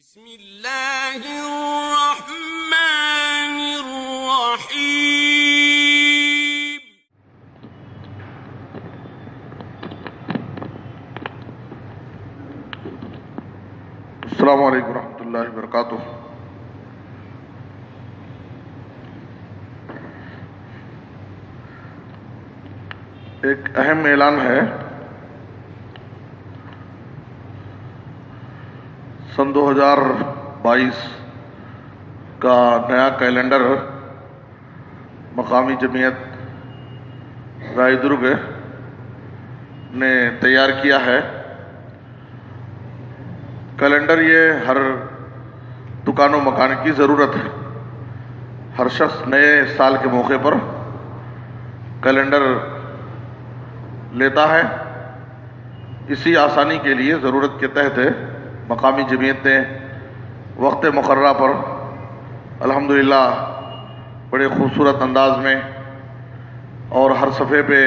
بسم اللہ الرحمن الرحیم۔ السلام علیکم ورحمۃ اللہ وبرکاتہ۔ ایک اہم اعلان ہے۔ سن 2022 کا نیا کیلنڈر مقامی جمعیت رائے درگ نے تیار کیا ہے۔ کیلنڈر یہ ہر دکان و مکان کی ضرورت ہے۔ ہر شخص نئے سال کے موقع پر کیلنڈر لیتا ہے۔ اسی آسانی کے لیے ضرورت کے تحت مقامی جمعیت نے وقت مقررہ پر الحمدللہ بڑے خوبصورت انداز میں اور ہر صفحے پہ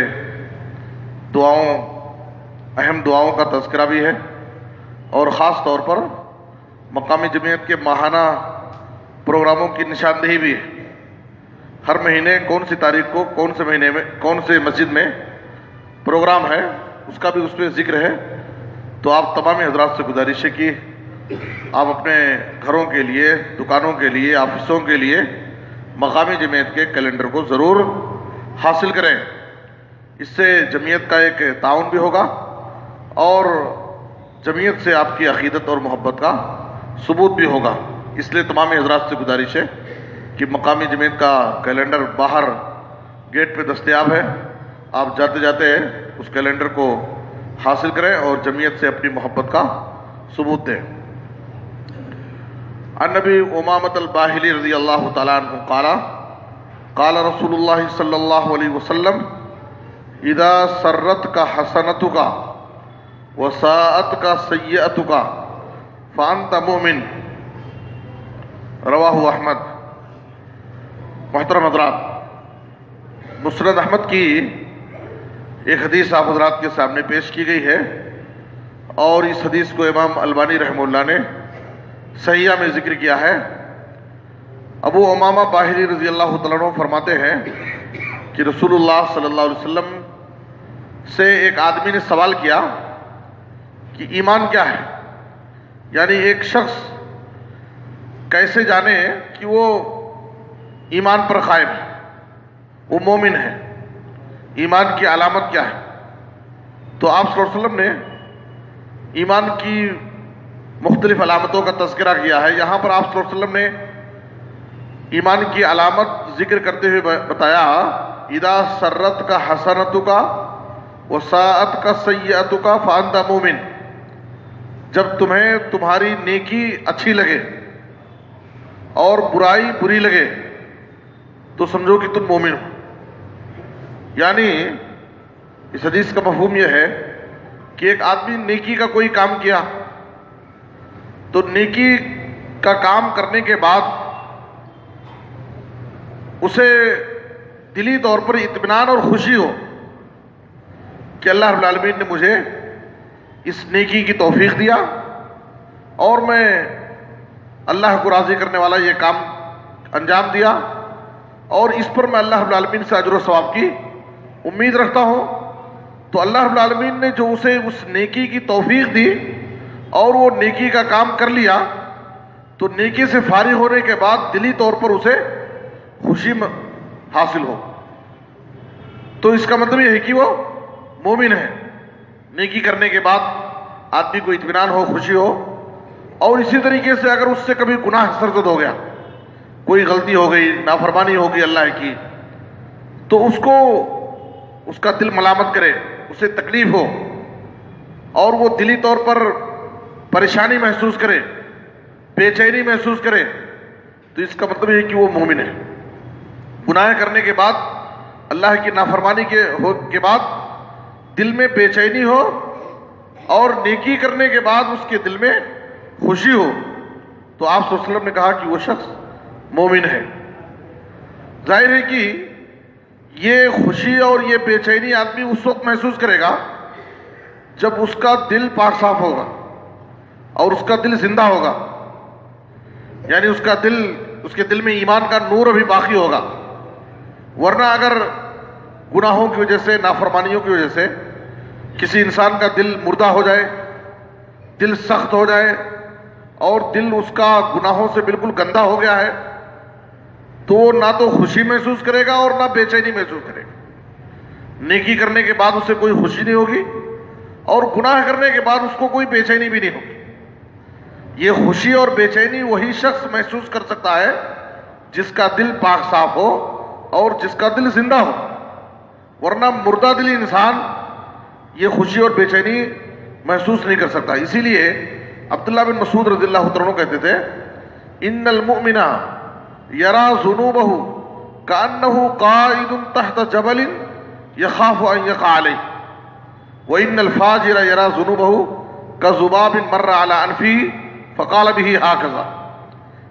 اہم دعاؤں کا تذکرہ بھی ہے، اور خاص طور پر مقامی جمعیت کے ماہانہ پروگراموں کی نشاندہی بھی ہے۔ ہر مہینے کون سی تاریخ کو کون سے مہینے میں کون سے مسجد میں پروگرام ہے، اس کا بھی اس پہ ذکر ہے۔ تو آپ تمام حضرات سے گزارش ہے کہ آپ اپنے گھروں کے لیے، دکانوں کے لیے، آفسوں کے لیے مقامی جمعیت کے کیلنڈر کو ضرور حاصل کریں۔ اس سے جمعیت کا ایک تعاون بھی ہوگا اور جمعیت سے آپ کی عقیدت اور محبت کا ثبوت بھی ہوگا۔ اس لیے تمام حضرات سے گزارش ہے کہ مقامی جمعیت کا کیلنڈر باہر گیٹ پہ دستیاب ہے۔ آپ جاتے جاتے اس کیلنڈر کو حاصل کریں اور جمعیت سے اپنی محبت کا ثبوت دیں۔ عن نبی امامۃ الباہلی رضی اللہ تعالیٰ عنہ قال قال رسول اللہ صلی اللہ علیہ وسلم اذا سرتک حسنتک وساءتک سیئتک فانت مؤمن، رواہ احمد۔ محترم حضرات، مسند احمد کی ایک حدیث آپ حضرات کے سامنے پیش کی گئی ہے، اور اس حدیث کو امام البانی رحمہ اللہ نے صحیحہ میں ذکر کیا ہے۔ ابو امامہ باہلی رضی اللہ تعالیٰ عنہ فرماتے ہیں کہ رسول اللہ صلی اللہ علیہ وسلم سے ایک آدمی نے سوال کیا کہ ایمان کیا ہے، یعنی ایک شخص کیسے جانے کہ وہ ایمان پر قائم ہے، وہ مومن ہے، ایمان کی علامت کیا ہے؟ تو آپ صلی اللہ علیہ وسلم نے ایمان کی مختلف علامتوں کا تذکرہ کیا ہے۔ یہاں پر آپ صلی اللہ علیہ وسلم نے ایمان کی علامت ذکر کرتے ہوئے بتایا اذا سرتک حسنتک وساءتک سیئتک فانت مؤمن، جب تمہیں تمہاری نیکی اچھی لگے اور برائی بری لگے تو سمجھو کہ تم مومن ہو۔ یعنی اس حدیث کا مفہوم یہ ہے کہ ایک آدمی نیکی کا کوئی کام کیا تو نیکی کا کام کرنے کے بعد اسے دلی طور پر اطمینان اور خوشی ہو کہ اللہ رب العالمین نے مجھے اس نیکی کی توفیق دیا اور میں اللہ کو راضی کرنے والا یہ کام انجام دیا، اور اس پر میں اللہ رب العالمین سے اجر و ثواب کی امید رکھتا ہوں۔ تو اللہ رب العالمین نے جو اسے اس نیکی کی توفیق دی اور وہ نیکی کا کام کر لیا، تو نیکی سے فارغ ہونے کے بعد دلی طور پر اسے خوشی حاصل ہو، تو اس کا مطلب یہ ہے کہ وہ مومن ہے۔ نیکی کرنے کے بعد آدمی کو اطمینان ہو، خوشی ہو۔ اور اسی طریقے سے اگر اس سے کبھی گناہ سرزد ہو گیا، کوئی غلطی ہو گئی، نافرمانی ہو گئی اللہ کی، تو اس کا دل ملامت کرے، اسے تکلیف ہو اور وہ دلی طور پر پریشانی محسوس کرے، بے چینی محسوس کرے، تو اس کا مطلب یہ ہے کہ وہ مومن ہے۔ گناہ کرنے کے بعد، اللہ کی نافرمانی کے بعد دل میں بے چینی ہو اور نیکی کرنے کے بعد اس کے دل میں خوشی ہو، تو آپ صلی اللہ علیہ وسلم نے کہا کہ وہ شخص مومن ہے۔ ظاہر ہے کہ یہ خوشی اور یہ بے چینی آدمی اس وقت محسوس کرے گا جب اس کا دل پاک صاف ہوگا اور اس کا دل زندہ ہوگا، یعنی اس کے دل میں ایمان کا نور ابھی باقی ہوگا. ورنہ اگر گناہوں کی وجہ سے، نافرمانیوں کی وجہ سے کسی انسان کا دل مردہ ہو جائے، دل سخت ہو جائے اور دل اس کا گناہوں سے بالکل گندا ہو گیا ہے، تو وہ نہ تو خوشی محسوس کرے گا اور نہ بے چینی محسوس کرے گا. نیکی کرنے کے بعد اسے کوئی خوشی نہیں ہوگی اور گناہ کرنے کے بعد اس کو کوئی بے چینی بھی نہیں ہوگی. یہ خوشی اور بے چینی وہی شخص محسوس کر سکتا ہے جس کا دل پاک صاف ہو اور جس کا دل زندہ ہو. ورنہ مردہ دلی انسان یہ خوشی اور بے چینی محسوس نہیں کر سکتا. اسی لیے عبداللہ بن مسعود رضی اللہ عنہ کہتے تھے ان المؤمن یرا ذنوبہ کأنہ قائد تحت جبل یخاف ان یقع علیہ وان الفاجر یرا ذنوبہ کذباب مر علی انفہ فقال به ہکذا.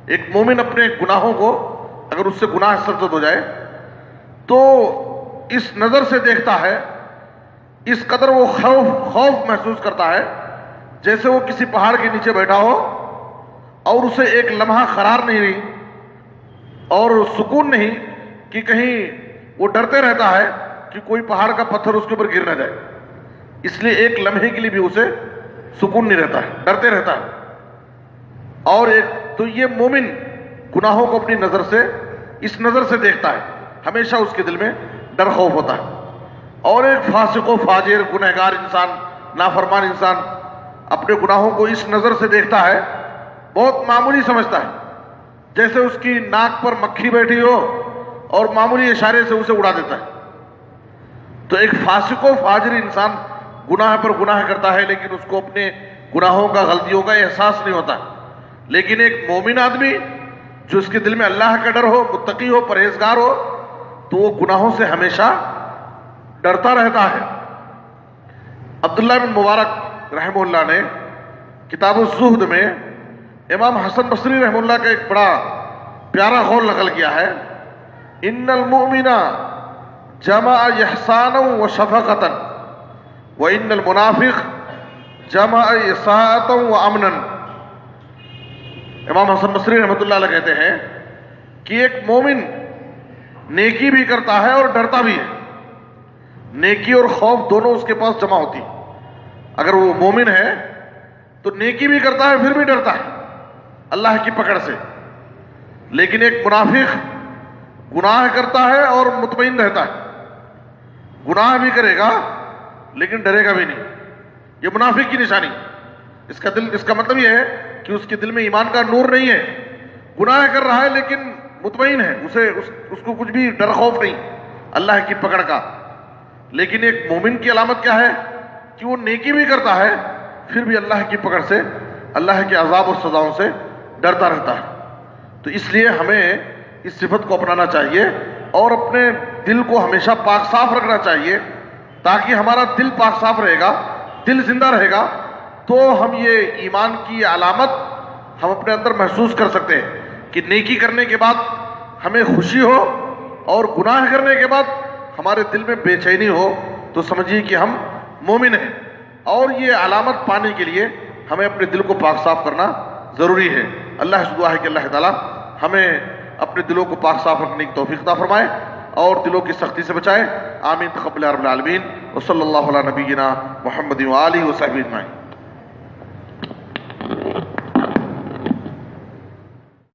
ایک مومن اپنے گناہوں کو، اگر اس سے گناہ سرزد ہو جائے تو اس نظر سے دیکھتا ہے، اس قدر وہ خوف محسوس کرتا ہے جیسے وہ کسی پہاڑ کے نیچے بیٹھا ہو اور اسے ایک لمحہ قرار نہیں رہی اور سکون نہیں کہ کہیں وہ ڈرتے رہتا ہے کہ کوئی پہاڑ کا پتھر اس کے اوپر گر نہ جائے. اس لیے ایک لمحے کے لیے بھی اسے سکون نہیں رہتا ہے، ڈرتے رہتا ہے. اور ایک تو یہ مومن گناہوں کو اپنی نظر سے، اس نظر سے دیکھتا ہے، ہمیشہ اس کے دل میں ڈر خوف ہوتا ہے. اور ایک فاسق و فاجر، گنہگار انسان، نافرمان انسان اپنے گناہوں کو اس نظر سے دیکھتا ہے، بہت معمولی سمجھتا ہے، جیسے اس کی ناک پر مکھی بیٹھی ہو اور معمولی اشارے سے اسے اڑا دیتا ہے. تو ایک فاسق و فاجر انسان گناہ پر گناہ کرتا ہے لیکن اس کو اپنے گناہوں کا، غلطیوں کا احساس نہیں ہوتا. لیکن ایک مومن آدمی جو اس کے دل میں اللہ کا ڈر ہو، متقی ہو، پرہیزگار ہو، تو وہ گناہوں سے ہمیشہ ڈرتا رہتا ہے. عبداللہ بن مبارک رحمہ اللہ نے کتاب الزہد میں امام حسن بصری رحمہ اللہ کا ایک بڑا پیارا قول نقل کیا ہے ان المؤمن جمع احسانا و شفقتا وان المنافق جمع اساءتا و امنا. امام حسن بصری رحمۃ اللہ علیہ کہتے ہیں کہ ایک مومن نیکی بھی کرتا ہے اور ڈرتا بھی ہے. نیکی اور خوف دونوں اس کے پاس جمع ہوتی. اگر وہ مومن ہے تو نیکی بھی کرتا ہے پھر بھی ڈرتا ہے اللہ کی پکڑ سے. لیکن ایک منافق گناہ کرتا ہے اور مطمئن رہتا ہے، گناہ بھی کرے گا لیکن ڈرے گا بھی نہیں. یہ منافق کی نشانی. اس کا مطلب یہ ہے کہ اس کے دل میں ایمان کا نور نہیں ہے، گناہ کر رہا ہے لیکن مطمئن ہے، اس کو کچھ بھی ڈر خوف نہیں اللہ کی پکڑ کا. لیکن ایک مومن کی علامت کیا ہے کہ وہ نیکی بھی کرتا ہے پھر بھی اللہ کی پکڑ سے، اللہ کے عذاب اور سزاؤں سے ڈرتا رہتا ہے. تو اس لیے ہمیں اس صفت کو اپنانا چاہیے اور اپنے دل کو ہمیشہ پاک صاف رکھنا چاہیے تاکہ ہمارا دل پاک صاف رہے گا، دل زندہ رہے گا تو ہم یہ ایمان کی علامت ہم اپنے اندر محسوس کر سکتے ہیں کہ نیکی کرنے کے بعد ہمیں خوشی ہو اور گناہ کرنے کے بعد ہمارے دل میں بے چینی ہو تو سمجھیے کہ ہم مومن ہیں. اور یہ علامت پانے کے لیے ہمیں اپنے دل کو پاک صاف کرنا ضروری ہے. اللہ سے دعا ہے کہ اللہ تعالیٰ ہمیں اپنے دلوں کو پاک صاف رکھنے کی توفیق عطا فرمائے اور دلوں کی سختی سے بچائے. آمین تقبل یا رب العالمین. وصلی اللہ علی نبینا محمد و آلہ و صحبہ اجمعین.